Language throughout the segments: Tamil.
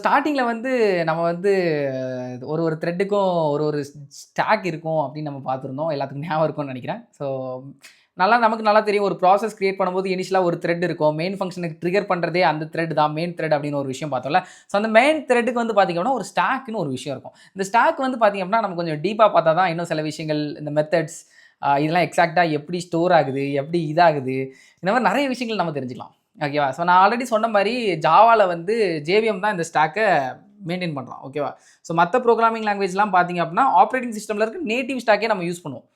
ஸ்டார்ட்டிங்கில வந்து நம்ம வந்து ஒரு த்ரெட்டுக்கும் ஒரு ஸ்டாக் இருக்கும் அப்படின்னு நம்ம பார்த்துருந்தோம். எல்லாத்துக்கும் ஞாபகம் இருக்கும்னு நெனைக்கிறேன். ஸோ நமக்கு நல்லா தெரியும். ஒரு ப்ராசஸ் கிரியேட் பண்ணும்போது இனிஷியலா ஒரு த்ரெட் இருக்கும். மெயின் ஃபங்ஷனுக்கு ட்ரிகர் பண்றதே அந்த த்ரெட் தான். மெயின் த்ரெட் அப்படின்னு ஒரு விஷயம் பார்த்தோம்ல. ஸோ அந்த மெயின் த்ரெட்டுக்கு வந்து பார்த்தீங்க அப்படின்னா, ஒரு ஸ்டாக்ன்னு ஒரு விஷயம் இருக்கும். இந்த ஸ்டாக் வந்து பார்த்தீங்க அப்படின்னா, நம்ம கொஞ்சம் டீப்பா பார்த்தா தான் இன்னும் சில விஷயங்கள் இந்த மெத்தட்ஸ் இதெல்லாம் எக்ஸாக்ட்டா எப்படி ஸ்டோர் ஆகுது, எப்படி இதாகுது, இந்த மாரி நெறைய விஷயங்கள் நம்ம தெரிஞ்சுக்கலாம். ஓகேவா? ஸோ நான் ஆல்ரெடி சொன்ன மாரி ஜாவால வந்து ஜேவிஎம் தான் இந்த ஸ்டாக்க மெயின்டெயின் பண்றான். ஓகேவா? ஸோ மத்த புரோகிராமிங் லாங்குவேஜ்லாம் பார்த்தீங்க அப்படின்னா, ஆப்பரேட்டிங் சிஸ்டம்ல இருக்க நேட்டிவ் ஸ்டாக்கே நம்ம யூஸ் பண்ணுவோம்.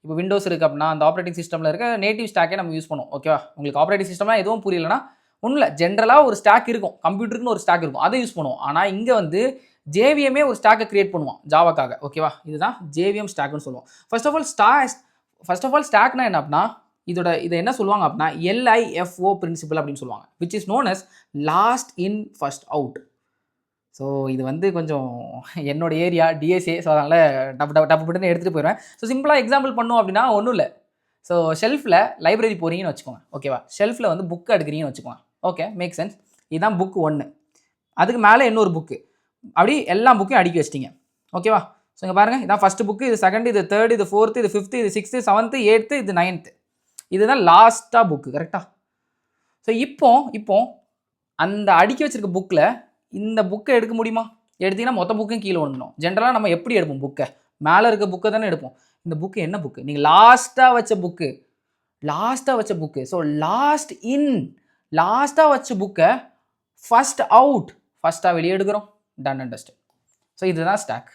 இப்போ விண்டோஸ் இருக்கு அப்படின்னா, அந்த ஆப்பரேட்டிங் சிஸ்டம்ல இருக்க நேட்டிவ் ஸ்டாக்கே நம்ம யூஸ் பண்ணுவோம். ஓகேவா? உங்களுக்கு ஆப்பரேட்டிங் சிஸ்டம்னா எதுவும் புரியலன்னா, ஒண்ணும் இல்ல. ஜெனரலா ஒரு ஸ்டாக் இருக்கும். கம்ப்யூட்டருக்குன்னு ஒரு ஸ்டாக் இருக்கும். அத யூஸ் பண்ணுவோம். ஆனா இங்க வந்து ஜேவிஎம்மே ஒரு ஸ்டாக்க கிரியேட் பண்ணுவான் ஜாவாக்காக. ஓகேவா? இதுதான் ஜேவிஎம் ஸ்டாக்ன்னு சொல்லுவோம். ஃபர்ஸ்ட் ஆஃப் ஆல் ஸ்டாக்னா என்ன அப்படின்னா, இத என்ன சொல்லுவாங்க அப்படின்னா, LIFO பிரின்சிபல் அப்படின்னு சொல்லுவாங்க. Which is known as last in first out. So இது வந்து கொஞ்சம் என்னோட ஏரியா டிஎஸ்ஏ. ஸோ அதனால டப்புன்னு எடுத்துட்டு போயிருவேன். ஸோ சிம்பிளா எக்ஸாம்பிள் பண்ணோம் அப்படின்னா ஒண்ணும் இல்ல. ஸோ ஷெல்ஃப்ல லைப்ரரி போறீங்கன்னு வச்சுக்கோங்க. ஓகேவா? ஷெல்ஃப்ல வந்து புக் எடுக்கிறீங்கன்னு வச்சுக்கோங்க. Okay, make sense. இதுதான் புக் 1. அதுக்கு மேல இன்னொரு புக். அப்படி எல்லா புக்கையும் அடுக்கி வச்சிட்டீங்க. ஓகேவா? ஸோ இங்க பாருங்க. இதான் ஃபர்ஸ்ட் புக், இது செகண்ட், இது தேர்ட், இது ஃபோர்த், இது ஃபிஃப்த், இது சிக்ஸ்த், செவன்த், எய்த், இது நைன்த். இதுதான் லாஸ்ட்டா புக். கரெக்ட்டா? ஸோ இப்போ அந்த அடுக்கி வச்சிருக்க புக்ல இந்த புக்க எடுக்க முடியுமா? எடுத்தீங்கன்னா மொத்த புக்கும் கீழ விழுந்துரும். ஜெனரலா நம்ம எப்படி எடுப்போம் புக்க? மேல இருக்க புக்க தானே எடுப்போம். இந்த புக் என்ன புக்? நீங்க லாஸ்ட்டா வச்ச புக். ஸோ லாஸ்ட்டா வச்ச புக்க ஃபர்ஸ்ட் அவுட். ஃபர்ஸ்ட்டா வெளிய எடுக்கிறோம். Done and dusted. ஸோ இதுதான் ஸ்டாக்.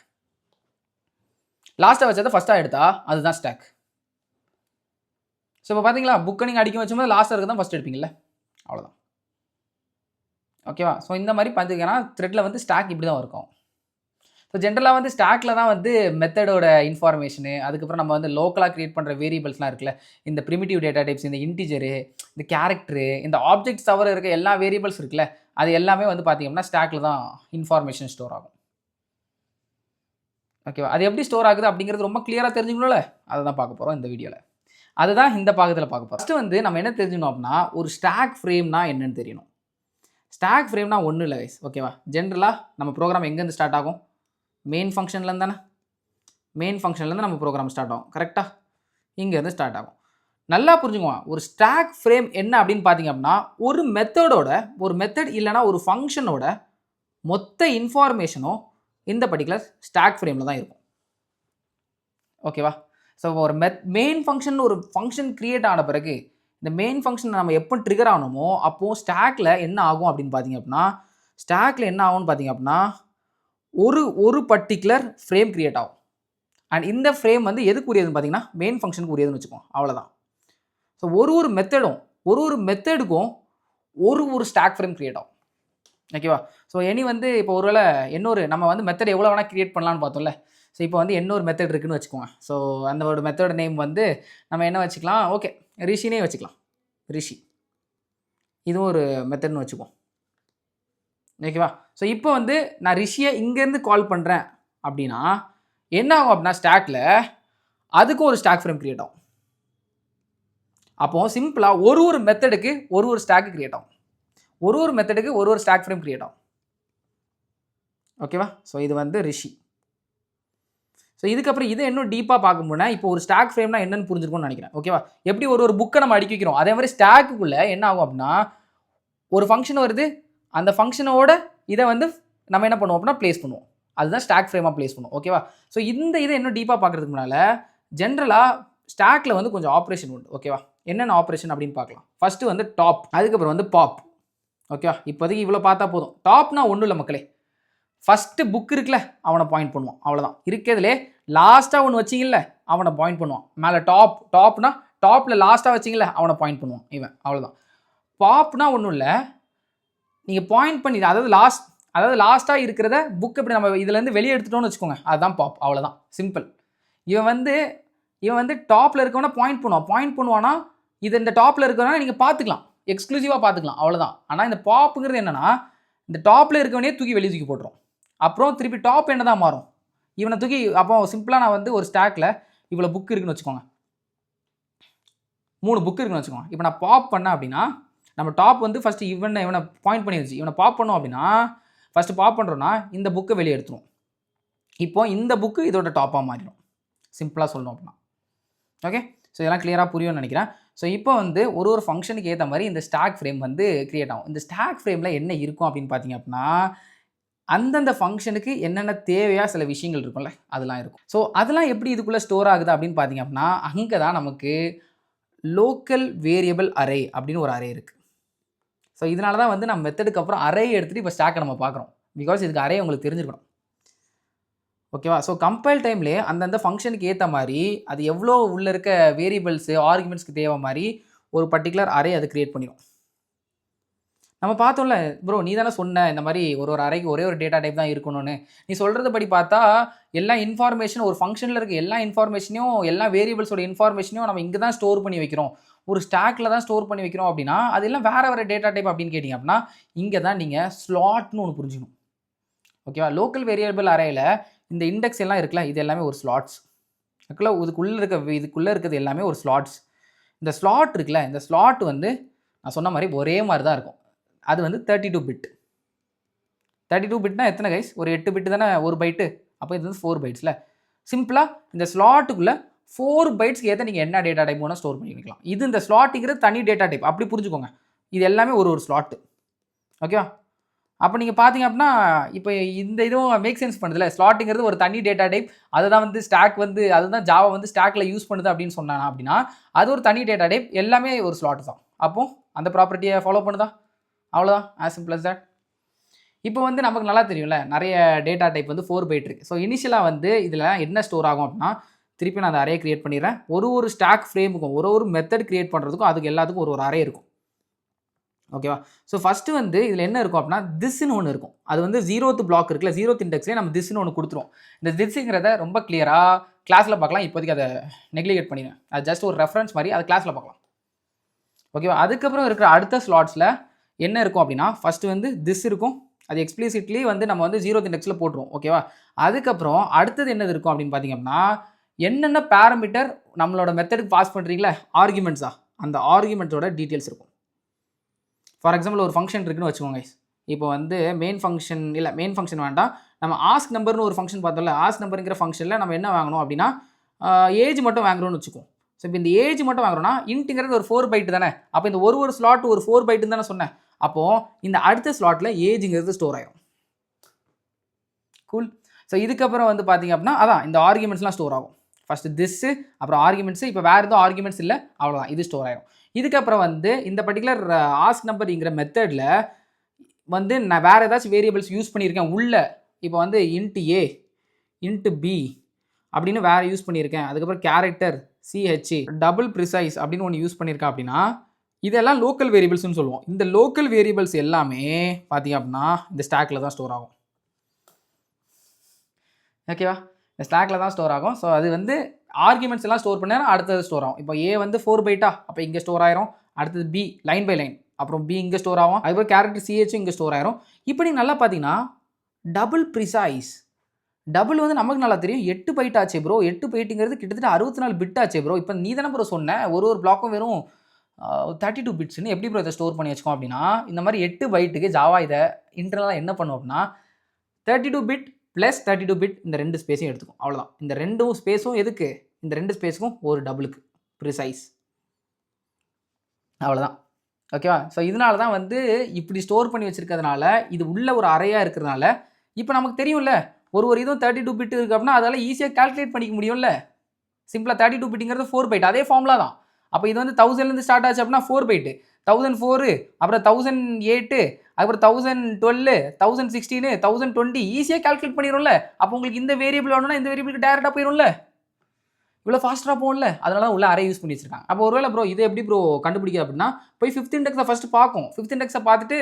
லாஸ்ட்டா வச்சத ஃபர்ஸ்ட்டா எடுத்தா அதுதான் ஸ்டாக். ஸோ இப்போ பார்த்தீங்களா? புக்க நீங்க அடுக்கி வச்சும்போது லாஸ்ட்டா இருக்கிறத தான் ஃபர்ஸ்ட் எடுப்பீங்கல்ல. அவ்வளோதான். ஓகேவா? ஸோ இந்த மாரி பார்த்தீங்கன்னா, த்ரெட்ல வந்து ஸ்டாக் இப்படி தான் இருக்கும். ஸோ ஜென்ரலா வந்து ஸ்டாக்ல தான் வந்து மெத்தடோட இன்ஃபார்மேஷனு, அதுக்கப்புறம் நம்ம வந்து லோக்கலா கிரியேட் பண்ற வேரியபிள்ஸ்லாம் இருக்குல்ல. இந்த பிரிமிட்டிவ் டேட்டா டைப்ஸ், இந்த இன்டிஜரு, இந்த கேரக்டரு, இந்த ஆப்ஜெக்ட்ஸ் தவிர இருக்க எல்லா வேரியபிள்ஸ் இருக்குல்ல, அது எல்லாமே வந்து பார்த்தீங்கன்னா, ஸ்டாக்ல தான் இன்ஃபார்மேஷன் ஸ்டோர் ஆகும். ஓகேவா? அது எப்படி ஸ்டோர் ஆகுது அப்படிங்கிறது ரொம்ப கிளியரா தெரிஞ்சுக்கணும்ல. அத தான் பார்க்க போறோம் இந்த வீடியோல. அதுதான் இந்த பாகத்துல பார்க்க போறோம். ஃபர்ஸ்ட் வந்து நம்ம என்ன தெரிஞ்சுக்கணும் அப்படின்னா, ஒரு ஸ்டாக் ஃப்ரேம்னா என்னன்னு தெரியணும். ஸ்டாக் ஃப்ரேம்னா ஒண்ணும் இல்ல கைஸ். ஓகேவா? ஜென்ரலா நம்ம ப்ரோகிராம் எங்கேருந்து ஸ்டார்ட் ஆகும்? மெயின் ஃபங்ஷன்லேருந்து தானே. மெயின் ஃபங்ஷன்லேருந்து நம்ம ப்ரோகிராம் ஸ்டார்ட் ஆகும். கரெக்ட்டா? இங்கேருந்து ஸ்டார்ட் ஆகும். நல்லா புரிஞ்சுக்கோங்க. ஒரு ஸ்டாக் ஃப்ரேம் என்ன அப்படின்னு பார்த்தீங்க அப்படின்னா, ஒரு மெத்தட் இல்லன்னா ஒரு ஃபங்ஷனோட மொத்த இன்ஃபார்மேஷனும் இந்த பர்ட்டிகுலர் ஸ்டாக் ஃப்ரேம்ல தான் இருக்கும். ஓகேவா? ஸோ ஒரு மெயின் ஃபங்ஷன் ஒரு ஃபங்ஷன் கிரியேட் ஆன பிறகு, இந்த மெயின் ஃபங்ஷன் நம்ம எப்போ ட்ரிகர் ஆனோமோ, அப்போ ஸ்டாக்ல என்ன ஆகும் அப்படின்னு பார்த்தீங்க அப்படின்னா, ஸ்டாக்ல என்ன ஆகும்னு பார்த்தீங்க அப்படின்னா, ஒரு பர்ட்டிகுலர் ஃப்ரேம் கிரியேட் ஆகும். அண்ட் இந்த ஃப்ரேம் வந்து எதுக்கு உரியதுன்னு பார்த்தீங்கன்னா, மெயின் ஃபங்ஷனுக்கு உரியதுன்னு வச்சுக்கோங்க. அவ்வளோதான். ஸோ ஒரு மெத்தடுக்கும் ஒரு ஸ்டாக் ஃப்ரேம் கிரியேட் ஆகும். ஓகேவா? ஸோ வந்து இப்போ ஒருவேளை நம்ம வந்து மெத்தட் எவ்வளோ வேணா கிரியேட் பண்ணலாம்னு பார்த்தோம்ல. ஸோ இப்போ வந்து இன்னொரு மெத்தட் இருக்குன்னு வச்சுக்கோங்க. ஸோ அந்த ஒரு மெத்தட் நேம் வந்து நம்ம என்ன வச்சுக்கலாம்? ஓகே, ரிஷினே வச்சுக்கலாம். ரிஷி. இதுவும் ஒரு மெத்தட்னு வச்சுக்குவோம். ஓகேவா? ஸோ இப்போ வந்து நான் ரிஷியை இங்கேருந்து கால் பண்ணுறேன் அப்படின்னா, என்ன ஆகும் அப்படின்னா ஸ்டாக்ல அதுக்கும் ஒரு ஸ்டாக் ஃப்ரேம் கிரியேட் ஆகும். அப்போ சிம்பிளா ஒரு மெத்தடுக்கு ஒரு ஸ்டாக் கிரியேட் ஆகும். ஒரு மெத்தடுக்கு ஒரு ஸ்டாக் ஃப்ரேம் கிரியேட் ஆகும். ஓகேவா? ஸோ இது வந்து ரிஷி. ஸோ இதுக்கப்புறம் இதை இன்னும் டீப்பாக பார்க்க போனால் இப்போ ஒரு ஸ்டாக் ஃப்ரேம்னா என்னன்னு புரிஞ்சிருக்கும்னு நினைக்கிறேன். ஓகேவா? எப்படி ஒரு புக்கை நம்ம அடுக்கி வைக்கிறோம், அதே மாதிரி ஸ்டாக்குக்குள்ளே என்ன ஆகும் அப்படின்னா, ஒரு ஃபங்க்ஷன் வருது, அந்த ஃபங்க்ஷனோட இதை வந்து நம்ம என்ன பண்ணுவோம் அப்படின்னா பிளேஸ் பண்ணுவோம். அதுதான் ஸ்டாக் ஃப்ரேமாக பிளேஸ் பண்ணுவோம். ஓகேவா? ஸோ இதை இன்னும் டீப்பாக பார்க்கறதுக்கு முன்னால் ஜென்ரலாக ஸ்டாக்ல வந்து கொஞ்சம் ஆப்ரேஷன் உண்டு. ஓகேவா? என்னென்ன ஆப்ரேஷன் அப்படின்னு பார்க்கலாம். ஃபர்ஸ்ட் வந்து டாப், அதுக்கப்புறம் வந்து பாப். ஓகேவா? இப்போதைக்கு இவ்வளோ பார்த்தா போதும். டாப்னா ஒன்றும் இல்லை மக்களே. ஃபர்ஸ்ட் புக் இருக்குல்ல, அவனை பாயிண்ட் பண்ணுவான். அவ்வளோதான். இருக்கிறதுலே லாஸ்ட்டாக ஒன்று வச்சிங்கல்ல, அவனை பாயிண்ட் பண்ணுவான். மேலே டாப்னா டாப்பில் லாஸ்ட்டாக வச்சிங்கல்ல, அவனை பாயிண்ட் பண்ணுவான் இவன். அவ்வளோதான். பாப்னா ஒன்றும் இல்லை, நீங்கள் பாயிண்ட் பண்ணி அதாவது லாஸ்ட்டாக இருக்கிறத புக் இப்படி நம்ம இதுலேருந்து வெளியே எடுத்துட்டோம்னு வச்சுக்கோங்க, அதுதான் பாப். அவ்வளோதான், சிம்பிள். இவன் வந்து டாப்பில் இருக்கவனா பாயிண்ட் பண்ணுவானா இது இந்த டாப்பில் இருக்கிறவனா நீங்கள் பார்த்துக்கலாம், எக்ஸ்க்ளூசிவாக பார்த்துக்கலாம். அவ்வளோதான். ஆனால் இந்த பாப்புங்கிறது என்னன்னா, இந்த டாப்பில் இருக்கவனே தூக்கி வெளியே தூக்கி போட்டுரும். அப்புறம் திருப்பி டாப் என்ன தான் மாறும், இவனை தூக்கி. அப்போ சிம்பிளாக நான் வந்து ஒரு ஸ்டாக்ல இவ்வளோ புக் இருக்குன்னு வச்சுக்கோங்க, 3 புக் இருக்குன்னு வச்சுக்கோங்க. இப்போ நான் பாப் பண்ணேன் அப்படின்னா, நம்ம டாப் வந்து ஃபர்ஸ்ட் இவனை பாயிண்ட் பண்ணிடுச்சு. இவனை பாப் பண்ணோம் அப்படின்னா ஃபஸ்ட்டு பாப் பண்ணுறோன்னா இந்த புக்கை வெளியே எடுத்துருவோம். இப்போ இந்த புக்கு இதோட டாப்பாக மாறிடும். சிம்பிளாக சொல்லணும் அப்படின்னா. ஓகே, ஸோ இதெல்லாம் கிளியராக புரியும்னு நினைக்கிறேன். ஸோ இப்போ வந்து ஒரு ஃபங்க்ஷனுக்கு ஏற்ற மாதிரி இந்த ஸ்டாக் ஃப்ரேம் வந்து கிரியேட் ஆகும். இந்த ஸ்டாக் ஃப்ரேமில் என்ன இருக்கும் அப்படின்னு பார்த்தீங்க அப்படின்னா, அந்தந்த ஃபங்க்ஷனுக்கு என்னென்ன தேவையாக சில விஷயங்கள் இருக்கும்ல, அதெல்லாம் இருக்கும். ஸோ அதெல்லாம் எப்படி இதுக்குள்ளே ஸ்டோர் ஆகுது அப்படின்னு பார்த்தீங்க அப்படின்னா, அங்கே தான் நமக்கு லோக்கல் வேரியபிள் அரே அப்படின்னு ஒரு அரே இருக்குது. ஸோ இதனால தான் வந்து நம்ம மெத்தடுக்கு அப்புறம் அரே எடுத்துகிட்டு இப்போ ஸ்டாக்கை நம்ம பார்க்குறோம். பிகாஸ் இதுக்கு அரே உங்களுக்கு தெரிஞ்சிருக்கணும். ஓகேவா? ஸோ கம்பைல் டைம்லேயே அந்தந்த ஃபங்க்ஷனுக்கு ஏற்ற மாதிரி அது எவ்வளோ உள்ளே இருக்க வேரியபிள்ஸு ஆர்குமெண்ட்ஸ்க்கு தேவை மாதிரி ஒரு பர்டிகுலர் அரே அது கிரியேட் பண்ணிடும். நம்ம பார்த்தோம்ல, ப்ரோ நீ தானே சொன்ன இந்த மாதிரி ஒரு அறைக்கு ஒரே ஒரு டேட்டா டைப் தான் இருக்கணும்னு. நீ சொல்கிறது படி பார்த்தா எல்லா இன்ஃபார்மேஷன் ஒரு ஃபங்க்ஷனில் இருக்க எல்லா இன்ஃபார்மேஷனையும் எல்லா வேரியபிள்ஸோட இன்ஃபார்மேஷனையும் நம்ம இங்கே தான் ஸ்டோர் பண்ணி வைக்கிறோம், ஒரு ஸ்டாக்கில் தான் ஸ்டோர் பண்ணி வைக்கிறோம் அப்படின்னா அது எல்லாம் வேறு டேட்டா டைப் அப்படின்னு கேட்டிங்க அப்படின்னா இங்கே தான் நீங்கள் ஸ்லாட்னு ஒன்று புரிஞ்சுக்கணும். ஓகேவா? லோக்கல் வேரியபிள் அரேயில் இந்த இண்டெக்ஸ் எல்லாம் இருக்குல்ல, இது எல்லாமே ஒரு ஸ்லாட்ஸ். ஓகேவா? இதுக்குள்ளே இருக்கிறது எல்லாமே ஒரு ஸ்லாட்ஸ். இந்த ஸ்லாட் இருக்குல்ல, இந்த ஸ்லாட் வந்து நான் சொன்ன மாதிரி ஒரே மாதிரி தான் இருக்கும். அது வந்து 32 பிட். 32 பிட்னா எத்தனை கைஸ்? ஒரு 8 பிட் தானே ஒரு பைட்டு. அப்போ இது வந்து 4 பைட்ஸில். சிம்பிளாக இந்த ஸ்லாட்டுக்குள்ளே 4 பைட்ஸ்க்கு ஏற்ற நீங்கள் என்ன டேட்டா டைப் வேணால் ஸ்டோர் பண்ணி வைக்கலாம். இது இந்த ஸ்லாட்டுங்கிறது தனி டேட்டா டைப், அப்படி புரிஞ்சுக்கோங்க. இது எல்லாமே ஒரு ஸ்லாட்டு. ஓகேவா? அப்போ நீங்கள் பார்த்தீங்க அப்படின்னா இப்போ இந்த இதுவும் மேக் சென்ஸ் பண்ணுதுல. ஸ்லாட்டுங்கிறது ஒரு தனி டேட்டா டைப், அதை தான் வந்து ஸ்டாக் வந்து அதுதான் ஜாவா வந்து ஸ்டாக்கில் யூஸ் பண்ணுது அப்படின்னு சொன்னானா அப்படின்னா அது ஒரு தனி டேட்டா டைப், எல்லாமே ஒரு ஸ்லாட்டு தான். அப்போது அந்த ப்ராப்பர்ட்டியை ஃபாலோ பண்ணுதா? அவ்வளோதான், ஆஸ் சிம்பிள் அஸ் தட். இப்போ வந்து நமக்கு நல்லா தெரியும்ல, நிறைய டேட்டா டைப் வந்து 4 பைட் இருக்குது. ஸோ இனிஷியலாக வந்து இதில் என்ன ஸ்டோர் ஆகும் அப்படின்னா, திருப்பி நான் அந்த அரே கிரியேட் பண்ணிடுறேன். ஒரு ஸ்டாக் ஃப்ரேமுக்கும் ஒரு மெத்தட் கிரியேட் பண்ணுறதுக்கும் அதுக்கு எல்லாத்துக்கும் ஒரு அரே இருக்கும். ஓகேவா? ஸோ ஃபஸ்ட்டு வந்து இதில் என்ன இருக்கும் அப்படின்னா திஸ்ன்னு ஒன்று இருக்கும். அது வந்து 0th பிளாக் இருக்குல்ல, 0th இண்டெக்ஸ்லேயே நம்ம திஸ்ன்னு ஒன்று கொடுத்துருவோம். இந்த திஸ்ங்கிறத ரொம்ப கிளியராக கிளாஸில் பார்க்கலாம். இப்போதைக்கு அதை நெக்லிகேட் பண்ணிடுவேன். அது ஜஸ்ட் ஒரு ரெஃபரன்ஸ் மாதிரி, அதை கிளாஸில் பார்க்கலாம். ஓகேவா? அதுக்கப்புறம் இருக்கிற அடுத்த ஸ்லாட்ஸில் என்ன இருக்கும் அப்படின்னா ஃபஸ்ட்டு வந்து திஸ் இருக்கும். அது எக்ஸ்பிளிசிட்லி வந்து நம்ம வந்து 0th இண்டெக்ஸில் போட்டுருவோம். ஓகேவா? அதுக்கப்புறம் அடுத்தது என்னது இருக்கும் அப்படின்னு பார்த்தீங்க அப்படின்னா என்னென்ன பேராமீட்டர் நம்மளோட மெத்தடுக்கு பாஸ் பண்ணுறீங்களா ஆர்குமெண்ட்ஸா, அந்த ஆர்குமெண்ட்ஸோட டீட்டெயில்ஸ் இருக்கும். ஃபார் எக்ஸாம்பிள் ஒரு ஃபங்க்ஷன் இருக்குன்னு வச்சுக்கோங்க. இப்போ வந்து மெயின் ஃபங்க்ஷன் வேண்டாம், நம்ம ஆஸ்க் நம்பர்னு ஒரு ஃபங்க்ஷன் பார்த்தோம்ல. ஆஸ்க் நம்பருங்கிற ஃபங்க்ஷனில் நம்ம என்ன வாங்கணும் அப்படின்னா ஏஜ் மட்டும் வாங்குறோம்னு வச்சுக்கோம். ஸோ இப்போ இந்த ஏஜ் மட்டும் வாங்குறோம்னா இன்ட்டுங்கிறது ஒரு 4 பைட் தானே. அப்போ இந்த ஒரு ஸ்லாட் ஒரு 4 பைட்டுன்னு தானே சொன்னேன். அப்போது இந்த அடுத்த ஸ்லாட்டில் ஏஜுங்கிறது ஸ்டோர் ஆகிடும். கூல். ஸோ இதுக்கப்புறம் வந்து பார்த்தீங்க அப்படின்னா அதான் இந்த ஆர்குமெண்ட்ஸ்லாம் ஸ்டோர் ஆகும். ஃபஸ்ட்டு திஸ்ஸு, அப்புறம் ஆர்குமெண்ட்ஸு. இப்போ வேறு எதுவும் ஆர்குமெண்ட்ஸ் இல்லை, அவ்வளோதான், இது ஸ்டோர் ஆகிடும். இதுக்கப்புறம் வந்து இந்த பர்டிகுலர் ஆஸ்க் நம்பர்ங்கிற மெத்தடில் வந்து நான் வேறு ஏதாச்சும் வேரியபிள்ஸ் யூஸ் பண்ணியிருக்கேன் உள்ள. இப்போ வந்து இன்ட்டு ஏ இன்ட்டு பி அப்படின்னு வேறு யூஸ் பண்ணியிருக்கேன். அதுக்கப்புறம் கேரக்டர் சிஹெச் டபுள் ப்ரிசைஸ் அப்படின்னு ஒன்று யூஸ் பண்ணியிருக்கேன் அப்படின்னா இதெல்லாம் லோக்கல் வேரியபிள்ஸ்னு சொல்லுவோம். இந்த லோக்கல் வேரியபிள்ஸ் எல்லாமே பார்த்தீங்க அப்படின்னா இந்த ஸ்டாக்கில் தான் ஸ்டோர் ஆகும். ஓகேவா? இந்த ஸ்டாக்கில் தான் ஸ்டோர் ஆகும். ஸோ அது வந்து ஆர்குமெண்ட்ஸ் எல்லாம் ஸ்டோர் பண்ணால் அடுத்தது ஸ்டோர் ஆகும். இப்போ ஏ வந்து 4 பைட்டா, அப்போ இங்கே ஸ்டோர் ஆயிரும். அடுத்தது பி லைன் பை லைன், அப்புறம் பி இங்கே ஸ்டோர் ஆகும். அதுக்கப்புறம் கேரக்டர் சிஹெச்சும் இங்கே ஸ்டோர் ஆயிரும். இப்போ நீங்கள் நல்லா பார்த்தீங்கன்னா டபுள் ப்ரிசைஸ், டபுள் வந்து நமக்கு நல்லா தெரியும் 8 பைட் ஆச்சு ப்ரோ. 8 பைட்டுங்கிறது கிட்டத்தட்ட 64 பிட் ஆச்சு ப்ரோ. இப்போ நீ தானே ப்ரோ சொன்ன ஒரு பிளாக்கும் வெறும் 32 பிட்ஸ்ன்னு எப்படி ப்ரோ இதை ஸ்டோர் பண்ணி வச்சுக்கோம் அப்படின்னா இந்த மாதிரி 8 பைட்டுக்கு ஜாவா இதை இன்டர்னலாக என்ன பண்ணும் அப்படின்னா 32 பிட் ப்ளஸ் 32 பிட் இந்த 2 ஸ்பேஸையும் எடுத்துக்கும். அவ்வளோதான். இந்த 2 ஸ்பேஸும் எதுக்கு? இந்த 2 ஸ்பேஸுக்கும் ஒரு டபுளுக்கு ப்ரிசைஸ். அவ்வளோதான். ஓகேவா? ஸோ இதனால தான் வந்து இப்படி ஸ்டோர் பண்ணி வச்சுருக்கிறதுனால இது உள்ள ஒரு அறையாக இருக்கிறதுனால இப்போ நமக்கு தெரியும்ல ஒரு இதுவும் 32 பிட் இருக்குது அப்படின்னா அதெல்லாம் ஈஸியாக கால்குலேட் பண்ணிக்க முடியும்ல. சிம்பிளாக 32 பிட்டுங்கிறது 4 பைட், அதே ஃபார்முலா தான். அப்போ இது வந்து 1000லேருந்து ஸ்டார்ட் ஆச்சு அப்படின்னா 4 பைட்டு, 1004 அப்புறம் 1008 அப்புறம் 1012 1016 1020 ஈஸியாக கால்குலேட் பண்ணிடும்ல. அப்போ உங்களுக்கு இந்த வேரியபிள் வேணும்னா இந்த வேரியபிளுக்கு டேரெக்டாக போயிடும்ல. இவ்வளோ ஃபாஸ்ட்டாக போகல. அதனால தான் உள்ள அரே யூஸ் பண்ணி வச்சிருக்காங்க. அப்போ ஒருவேளை ப்ரோ இது எப்படி ப்ரோ கண்டுபிடிக்க அப்படின்னா போய் 5th இண்டெக்ஸை ஃபஸ்ட்டு பார்க்கும். 5th இண்டெக்ஸை பார்த்துட்டு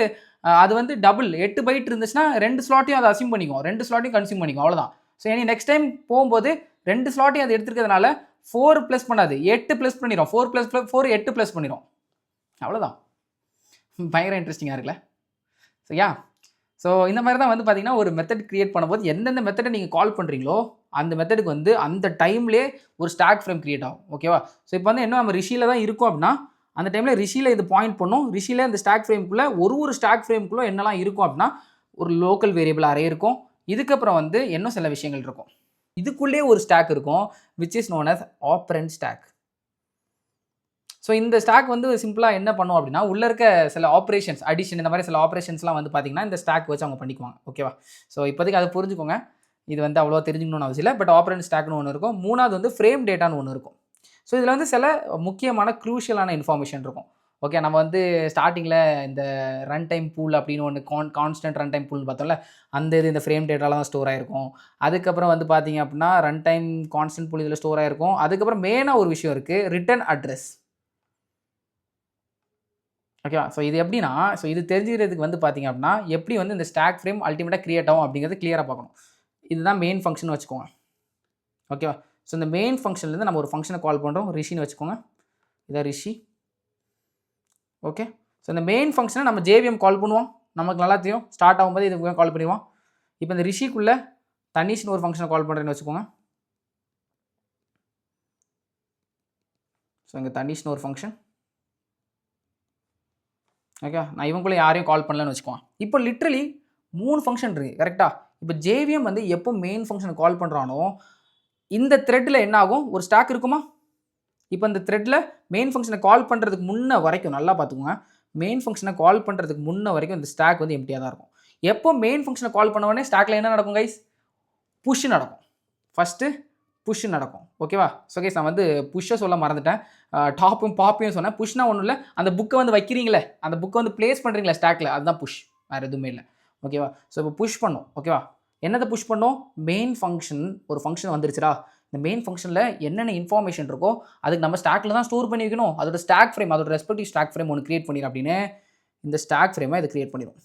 அது வந்து டபுள் 8 பைட் இருந்துச்சுன்னா 2 ஸ்லாட்டையும் அதை அசியூம் பண்ணிக்கும், 2 ஸ்லாட்டையும் கன்சியூம் பண்ணிக்கும். அவ்வளோதான். ஸோ இனி நெக்ஸ்ட் டைம் போகும்போது 2 ஸ்லாட்டையும் அது எடுத்துக்கிறதுனால 4 ப்ளஸ் பண்ணாது 8 ப்ளஸ் பண்ணிடும். 4 + 4 8 ப்ளஸ் பண்ணிடும். அவ்வளோதான். பயங்கர இன்ட்ரெஸ்டிங்காக இருக்குல்ல. சரியா? ஸோ இந்த மாதிரி தான் வந்து பார்த்தீங்கன்னா ஒரு மெத்தட் கிரியேட் பண்ணும்போது எந்தெந்த மெத்தடை நீங்கள் கால் பண்ணுறீங்களோ அந்த மெத்தடுக்கு வந்து அந்த டைம்லேயே ஒரு ஸ்டாக் ஃப்ரேம் கிரியேட் ஆகும். ஓகேவா? ஸோ இப்போ வந்து என்ன நம்ம ரிஷியில் தான் இருக்கும் அப்படின்னா அந்த டைமில் ரிஷியில் இது பாயிண்ட் பண்ணும். ரிஷியில் இந்த ஸ்டாக் ஃப்ரேம்குள்ளே ஒரு ஸ்டாக் ஃப்ரேம்குள்ளே என்னெல்லாம் இருக்கும் அப்படின்னா ஒரு லோக்கல் வேரியபிள் அரே இருக்கும். இதுக்கப்புறம் வந்து இன்னும் சில விஷயங்கள் இருக்கும். இதுக்குள்ளேயே ஒரு ஸ்டாக் இருக்கும் which is known as apparent stock. So இந்த ஸ்டாக் வந்து சிம்பிளாக என்ன பண்ணும் அப்படின்னா, உள்ள இருக்க சில ஆப்பரேஷன்ஸ் அடிஷன் இந்த மாதிரி சில ஆப்பரேஷன்ஸ்லாம் வந்து பார்த்தீங்கன்னா, இந்த ஸ்டாக் வச்சு அவங்க பண்ணிக்குவாங்க. ஓகேவா? ஸோ இப்போதைக்கு அதை புரிஞ்சுக்கோங்க. இது வந்து அவ்வளோவா தெரிஞ்சுக்கணும்னு அவசியம் இல்லை. பட் ஆப்பரண்ட் ஸ்டாக்னு ஒன்று இருக்கும். மூணாவது வந்து ஃப்ரேம் டேட்டான்னு ஒன்று இருக்கும். ஸோ இதில் வந்து சில முக்கியமான க்ரூஷியலான இன்ஃபர்மேஷன் இருக்கும். ஓகே, நம்ம வந்து ஸ்டார்டிங்கில் இந்த ரன் டைம் பூல் அப்படின்னு ஒன்று கான்ஸ்டன்ட் ரன் டைம் பூல்னு பார்த்தோம்ல, அந்த இது இந்த ஃப்ரேம் டேட்டால தான் ஸ்டோர் ஆகிருக்கும். அதுக்கப்புறம் வந்து பார்த்தீங்க அப்படின்னா ரன் டைம் கான்ஸ்டன்ட் பூல் இதில் ஸ்டோர் ஆகிருக்கும். அதுக்கப்புறம் மெயினாக ஒரு விஷயம் இருக்குது, ரிட்டர்ன் அட்ரஸ். ஓகேவா? ஸோ இது எப்படின்னா, ஸோ இது தெரிஞ்சுக்கிறதுக்கு வந்து பார்த்தீங்க அப்படின்னா, எப்படி வந்து இந்த ஸ்டாக் ஃப்ரேம் அல்டிமேட்டாக கிரியேட் ஆகும் அப்படிங்கிறது கிளியராக பார்க்கணும். இதுதான் மெயின் ஃபங்க்ஷன் வச்சுக்கோங்க. ஓகேவா? ஸோ இந்த மெயின் ஃபங்க்ஷன்லேருந்து நம்ம ஒரு ஃபங்க்ஷனை கால் பண்ணுறோம், ரிஷின்னு வச்சுக்கோங்க. இதான் ரிஷி. ஓகே, ஸோ இந்த மெயின் ஃபங்க்ஷனை நம்ம ஜேவிஎம் கால் பண்ணுவோம். நமக்கு நல்லா தெரியும், ஸ்டார்ட் ஆகும்போது இது கால் பண்ணிடுவோம். இப்போ இந்த ரிஷிக்குள்ளே தனிஷ்னு ஒரு ஃபங்க்ஷனை கால் பண்ணுறேன்னு வச்சுக்கோங்க. ஸோ இங்கே தனிஷ்னு ஒரு ஃபங்க்ஷன். ஓகே, நான் இவங்களுக்குள்ள யாரையும் கால் பண்ணலன்னு வச்சுக்குவோம். இப்போ லிட்ரலி 3 ஃபங்க்ஷன் இருக்குது, கரெக்டாக? இப்போ ஜேவிஎம் வந்து எப்போ மெயின் ஃபங்க்ஷனை கால் பண்ணுறானோ, இந்த த்ரெட்டில் என்ன ஆகும், ஒரு ஸ்டாக் இருக்குமா? இப்போ இந்த த்ரெட்டில் மெயின் ஃபங்க்ஷனை கால் பண்ணுறதுக்கு முன்ன வரைக்கும் நல்லா பார்த்துக்கோங்க, மெயின் ஃபங்க்ஷனை கால் பண்ணுறதுக்கு முன்ன வரைக்கும் இந்த ஸ்டாக் வந்து எம்டியாக தான் இருக்கும். எப்போ மெயின் ஃபங்க்ஷனை கால் பண்ண உடனே ஸ்டாக்கில் என்ன நடக்கும் கைஸ்? புஷ் நடக்கும். ஃபஸ்ட்டு புஷ் நடக்கும். ஓகேவா? ஸோ கைஸ், நான் வந்து புஷ்ஷை சொல்ல மறந்துட்டேன். டாப்பும் பாப்பையும் சொன்னேன். புஷ்னா ஒன்றும் இல்லை, அந்த புக்கை வந்து வைக்கிறீங்களே, அந்த புக்கை வந்து ப்ளேஸ் பண்ணுறீங்களா ஸ்டாக்கில், அதுதான் புஷ், வேறு எதுவுமே இல்லை. ஓகேவா? ஸோ இப்போ புஷ் பண்ணும். ஓகேவா? என்னதை புஷ் பண்ணோம்? மெயின் ஃபங்க்ஷன், ஒரு ஃபங்க்ஷன் வந்துருச்சுடா, இந்த மெயின் ஃபங்க்ஷனில் என்னென்ன இன்ஃபார்மேஷன் இருக்கோ அதுக்கு நம்ம ஸ்டாக்கில் தான் ஸ்டோர் பண்ணி வைக்கணும். அதோட ஸ்டாக் ஃப்ரேம், அதோட ரெஸ்பெக்டிவ் ஸ்டாக் ஃப்ரேம் ஒன்று கிரியேட் பண்ணிடும். அப்படின்னு இந்த ஸ்டாக் ஃப்ரேமை இது கிரியேட் பண்ணிடும்.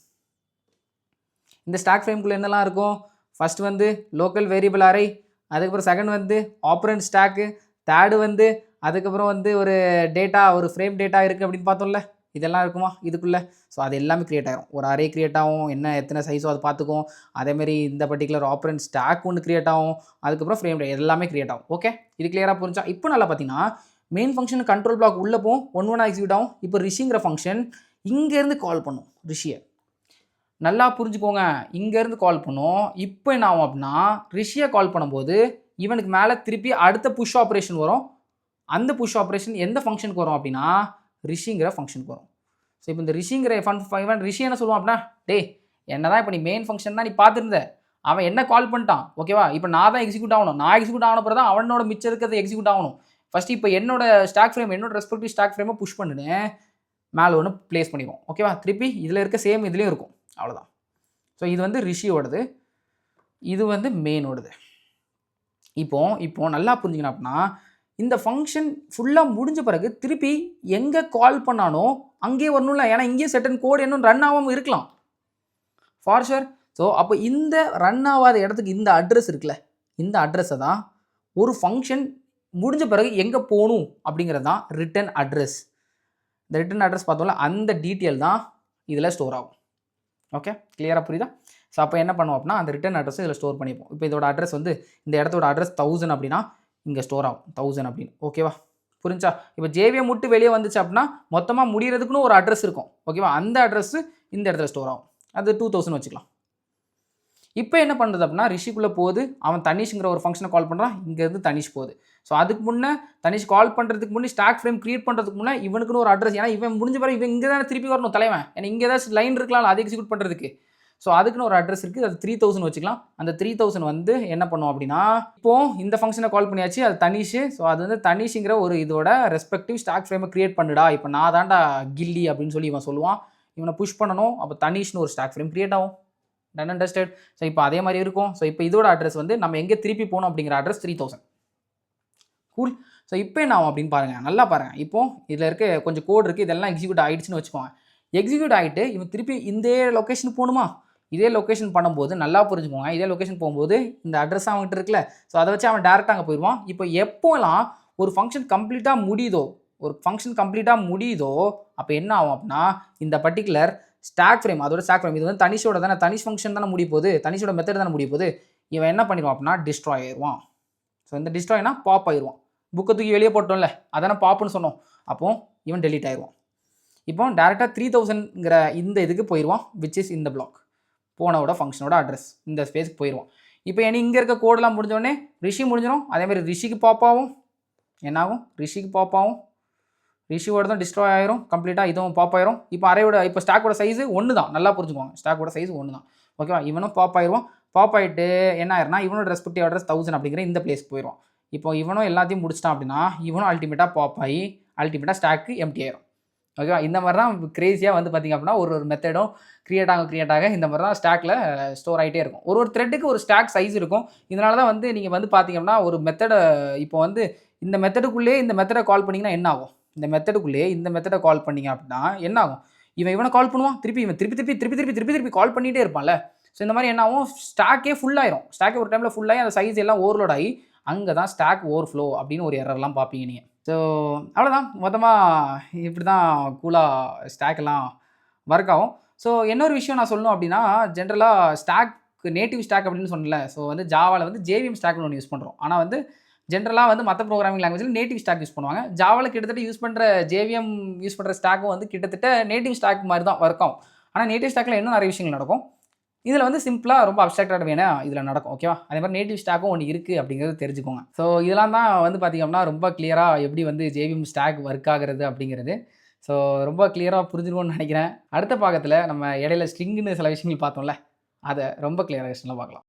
இந்த ஸ்டாக் ஃப்ரேம்குள்ளே என்னெல்லாம் இருக்கும்? ஃபஸ்ட் வந்து லோக்கல் வேரியபிள் அரே, அதுக்கப்புறம் செகண்ட் வந்து ஆப்பரண்ட் ஸ்டாக்கு, தேர்டு வந்து அதுக்கப்புறம் வந்து ஒரு டேட்டா, ஒரு ஃப்ரேம் டேட்டா இருக்குது அப்படின்னு பார்த்தோம்ல, இதெல்லாம் இருக்குமா இதுக்குள்ளே? ஸோ அது எல்லாமே கிரியேட் ஆகும். ஒரு அரே கிரியேட் ஆகும், என்ன எத்தனை சைஸோ அது பார்த்துக்கும். அதேமாதிரி இந்த பர்டிகுலர் ஆப்பரண்ட் ஸ்டாக் ஒன்று கிரியேட் ஆகும், அதுக்கப்புறம் ஃப்ரேம் டேட்டா எல்லாமே கிரியேட் ஆகும். ஓகே, இது கிளியராக புரிஞ்சா? இப்போ நல்லா பார்த்தீங்கன்னா மெயின் ஃபங்க்ஷன் கண்ட்ரோல் பிளாக் உள்ளே போகும், ஒன்று எக்ஸிக்யூட் ஆகும். இப்போ ரிஷிங்கிற ஃபங்க்ஷன் இங்கேருந்து கால் பண்ணும் ரிஷியை. நல்லா புரிஞ்சுக்கோங்க, இங்கேருந்து கால் பண்ணும். இப்போ என்ன ஆகும் அப்படின்னா, ரிஷியை கால் பண்ணும்போது இவனுக்கு மேலே திருப்பி அடுத்த புஷ் ஆப்ரேஷன் வரும். அந்த புஷ் ஆப்ரேஷன் எந்த ஃபங்க்ஷனுக்கு வரும் அப்படின்னா, ரிஷிங்கிற ஃபங்க்ஷனுக்கு வரும். ஸோ இப்போ இந்த ரிஷிங்கிற இவன் ரிஷி என்ன சொல்லுவான் அப்படின்னா, டே என்ன தான் இப்போ நீ மெயின் ஃபங்க்ஷன் தான் நீ பார்த்துருந்த, அவன் என்ன கால் பண்ணிட்டான், ஓகேவா? இப்போ நான் தான் எக்ஸிக்யூட் ஆகணும். நான் எக்ஸிக்யூட் ஆன பிறகு தான் அவனோட மிச்சம் இருக்கிறது எக்ஸிக்யூட் ஆகணும். ஃபஸ்ட்டு இப்போ என்னோட ஸ்டாக் ஃப்ரேம், என்னோட ரெஸ்பெக்டிவ் ஸ்டாக் ஃப்ரேமை புஷ் பண்ணுன்னு மேலே ஒன்று ப்ளேஸ் பண்ணிடுவோம். ஓகேவா? திருப்பி இதில் இருக்க சேம் இதுலேயும் இருக்கும். அவ்வளோதான். ஸோ இது வந்து ரிஷியோடது, இது வந்து மெயினோடது. இப்போ நல்லா புரிஞ்சுக்கணும் அப்படின்னா, இந்த ஃபங்க்ஷன் ஃபுல்லாக முடிஞ்ச பிறகு திருப்பி எங்கே கால் பண்ணானோ அங்கேயே வரணும்ல. ஏன்னா இங்கேயே செட்டன் கோடு இன்னும் ரன் ஆகாமல் இருக்கலாம் ஃபார் ஷுர். ஸோ அப்போ இந்த ரன் ஆகாத இடத்துக்கு இந்த அட்ரஸ் இருக்குல்ல, இந்த அட்ரஸை தான் ஒரு ஃபங்க்ஷன் முடிஞ்ச பிறகு எங்கே போகணும் அப்படிங்கிறது தான் ரிட்டன் அட்ரஸ். இந்த ரிட்டன் அட்ரஸ் பார்த்தோம்ல, அந்த டீட்டெயில் தான் இதில் ஸ்டோர் ஆகும். ஓகே, கிளியராக புரியுதா? ஸோ அப்போ என்ன பண்ணுவோம் அப்படின்னா, அந்த ரிட்டன் அட்ரஸ் இதில் ஸ்டோர் பண்ணிப்போம். இப்போ இதோட அட்ரஸ் வந்து இந்த இடத்தோட அட்ரஸ் 1000 அப்படின்னா இங்கே ஸ்டோர் ஆகும் 1000 அப்படின்னு. ஓகேவா? புரிஞ்சா? இப்போ ஜேவிஎம் விட்டு வெளியே வந்துச்சு அப்படின்னா மொத்தமாக முடிகிறதுக்குன்னு ஒரு அட்ரஸ் இருக்கும். ஓகேவா? அந்த அட்ரஸ் இந்த இடத்துல ஸ்டோர் ஆகும். அது 2000 வச்சுக்கலாம். இப்போ என்ன பண்ணுறது அப்படின்னா, ரிஷிக்குள்ளே போகுது, அவன் தனிஷ்ங்கிற ஒரு ஃபங்க்ஷனை கால் பண்ணுறான், இங்கேருந்து தனிஷ் போகுது. ஸோ அதுக்கு முன்னே தனிஷ் கால் பண்ணுறதுக்கு முன்னே ஸ்டாக் ஃப்ரேம் கிரியேட் பண்ணுறதுக்கு முன்னே இவனுக்குன்னு ஒரு அட்ரஸ், ஏன்னா இவன் முடிஞ்ச பிறகு இவன் இங்கே தானே திருப்பி வரணும் தலைவன், ஏன்னா இங்கே ஏதாச்சும் லைன் இருக்கலாம் அதை எக்ஸிக்யூட் பண்ணுறதுக்கு. ஸோ அதுக்குன்னு ஒரு அட்ரஸ் இருக்குது, அது 3000 வச்சுக்கலாம். அந்த 3000 வந்து என்ன பண்ணுவோம் அப்படின்னா, இப்போது இந்த ஃபங்க்ஷனை கால் பண்ணியாச்சு, அது தனிஷ். ஸோ அது வந்து தனிஷ்ங்கிற ஒரு இதோட ரெஸ்பெக்டிவ் ஸ்டாக் ஃப்ரேமை கிரியேட் பண்ணுடா, இப்போ நான் தாண்டா கில்லி அப்படின்னு சொல்லி இவன் சொல்லுவான். இவனை புஷ் பண்ணணும், அப்போ தனிஷ்னு ஒரு ஸ்டாக் ஃப்ரேம் கிரியேட் ஆகும். Done understand? ஸோ இப்போ அதே மாதிரி இருக்கும். ஸோ இப்போ இதோட அட்ரஸ் வந்து நம்ம எங்கே திருப்பி போகணும் அப்படிங்கிற அட்ரஸ் 3000. கூல். ஸோ இப்போ என்ன ஆகும் அப்படின்னு பாருங்கள், நல்லா பாருங்கள். இப்போ இதில் இருக்க கொஞ்சம் கோட் இருக்குது, இதெல்லாம் எக்ஸிக்யூட் ஆகிடுச்சுன்னு வச்சுக்கோங்க. எக்ஸிக்யூட் ஆகிட்டு இவன் திருப்பி இந்த லொக்கேஷன் போகணுமா? இதே லொக்கேஷன் பண்ணும்போது நல்லா புரிஞ்சுக்கோங்க, இதே லொக்கேஷன் போகும்போது இந்த அட்ரஸ் அவன்கிட்ட இருக்குல்ல, ஸோ அதை வச்சு அவன் டேரெக்டாக அங்கே போயிடுவான். இப்போ எப்போலாம் ஒரு ஃபங்க்ஷன் கம்ப்ளீட்டாக முடியுதோ அப்போ என்ன ஆகும் அப்படின்னா, இந்த பர்டிகுலர் ஸ்டாக் ஃப்ரேம், அதோட ஸ்டாக் ஃப்ரேம், இது வந்து தனிஷோட தானே, தனிஷ் ஃபங்க்ஷன் தானே முடிய போகுது, தனிஷோட மெத்தட் தானே முடிய போகுது. இவன் என்ன பண்ணிடுவான் அப்படின்னா டிஸ்ட்ராய் ஆயிடுவான். ஸோ இந்த டிஸ்ட்ராய்னா பாப் ஆயிடுவான். புக்கை தூக்கி வெளியே போட்டோம்ல, அதானே பாப்புன்னு சொன்னோம். அப்போது இவன் டெலீட் ஆயிடுவான். இப்போ டேரெக்டாக 3000ங்கிற இந்த இதுக்கு போயிடுவான், விச் இஸ் இந்த பிளாக். போனோட ஃபங்க்ஷனோட அட்ரஸ் இந்த ஸ்பேஸ்க்கு போயிடுவோம். இப்போ இங்கே இருக்க கோடெலாம் முடிஞ்சோடனே ரிஷி முடிஞ்சிடும். அதேமாதிரி ரிஷிக்கு பாப்பாவும் என்னாகும், ரிஷிக்கு பாப்பாவும் ரிஷியோட தான் டிஸ்ட்ராய் ஆயிரும் கம்ப்ளீட்டாக, இதுவும் பாப் ஆயிரும். இப்போ ஸ்டாக்கோட சைஸு ஒன்று தான், நல்லா புரிஞ்சுக்கோங்க, ஸ்டாக்கோட சைஸ் ஒன்று தான். ஓகேவா? இவனும் பாப் ஆயிடுவோம். பாப் ஆகிட்டு என்ன ஆயிரும்னா இவனோட ரெஸ்பெக்டிவ் அட்ரஸ் 1000 அப்படிங்கிற இந்த பிளேஸ்க்கு போயிடும். இப்போ இவனும் எல்லாத்தையும் முடிச்சிட்டான் அப்படின்னா இவனும் அல்டிமேட்டாக பாப் ஆகி அல்டிமேட்டாக ஸ்டாக்கு எம்டி ஆயிரும். ஓகேவா? இந்த மாதிரி தான் கிரேஸியாக வந்து பார்த்திங்க அப்படின்னா ஒரு மெத்தடும் கிரியேட் ஆக இந்த மாதிரி தான் ஸ்டாக்கில் ஸ்டோர் ஆகிட்டே இருக்கும். ஒரு த்ரெட்டுக்கு ஒரு ஸ்டாக் சைஸ் இருக்கும். இதனால தான் வந்து நீங்கள் வந்து பார்த்திங்க அப்படின்னா ஒரு மெத்தடை இப்போ வந்து இந்த மெத்தடுக்குள்ளேயே இந்த மெத்தடை கால் பண்ணிங்கன்னா என்ன ஆகும், இந்த மெத்தடுக்குள்ளேயே இந்த மெத்தடை கால் பண்ணிங்க அப்படின்னா என்ன ஆகும், இவனை கால் பண்ணுவான், இவன் திருப்பி கால் பண்ணிகிட்டே இருப்பான்ல. ஸோ இந்த மாதிரி என்ன ஆகும், ஸ்டாக்கே ஃபுல்லாயிரும். ஸ்டாக்கே ஒரு டைமில் ஃபுல்லாகி அந்த சைஸ் எல்லாம் ஓவர்லோட் ஆகி அங்கே தான் ஸ்டாக் ஓவர்ஃப்ளோ அப்படின்னு ஒரு எரர்லாம் பார்ப்பீங்க நீங்கள். ஸோ அவ்வளோதான், மொத்தமாக இப்படி தான் கூலாக ஸ்டாக்கெல்லாம் ஒர்க் ஆகும். ஸோ இன்னொரு விஷயம் நான் சொல்லணும் அப்படின்னா, ஜென்ரலாக ஸ்டாக் நேட்டிவ் ஸ்டாக் அப்படின்னு சொன்னல. ஸோ வந்து ஜாவாவில் வந்து ஜேவிஎம் ஸ்டாக்னு ஒன்று யூஸ் பண்ணுறோம். ஆனால் வந்து ஜென்ரலாக வந்து மற்ற ப்ரோக்ராமிங் லாங்குவேஜில் நேட்டிவ் ஸ்டாக் யூஸ் பண்ணுவாங்க. ஜாவாவில் கிட்டத்தட்ட யூஸ் பண்ணுற ஜேவிஎம் யூஸ் பண்ணுற ஸ்டாக்கும் வந்து கிட்டத்தட்ட நேட்டிவ் ஸ்டாக் மாதிரி தான் ஒர்க் ஆகும். ஆனால் நேட்டிவ் ஸ்டாக்கில் இன்னும் நிறைய விஷயங்கள் நடக்கும். இதில் வந்து சிம்பிளாக ரொம்ப அப்ஸ்ட்ராக்டாக வேணால் இதில் நடக்கும். ஓகேவா? அதே மாதிரி நேட்டிவ் ஸ்டாக்கும் ஒன்று இருக்குது அப்படிங்கிறது தெரிஞ்சுக்கோங்க. ஸோ இதெல்லாம் தான் வந்து பார்த்திங்கன்னா ரொம்ப கிளியராக எப்படி வந்து ஜேவிஎம் ஸ்டாக் ஒர்க் ஆகிறது அப்படிங்கிறது. ஸோ ரொம்ப கிளியராக புரிஞ்சிருக்கும்னு நினைக்கிறேன். அடுத்த பாகத்தில் நம்ம இடையில ஸ்ட்ரிங்னு சில விஷயங்கள் பார்த்தோம்ல, அதை ரொம்ப கிளியராக பார்க்கலாம்.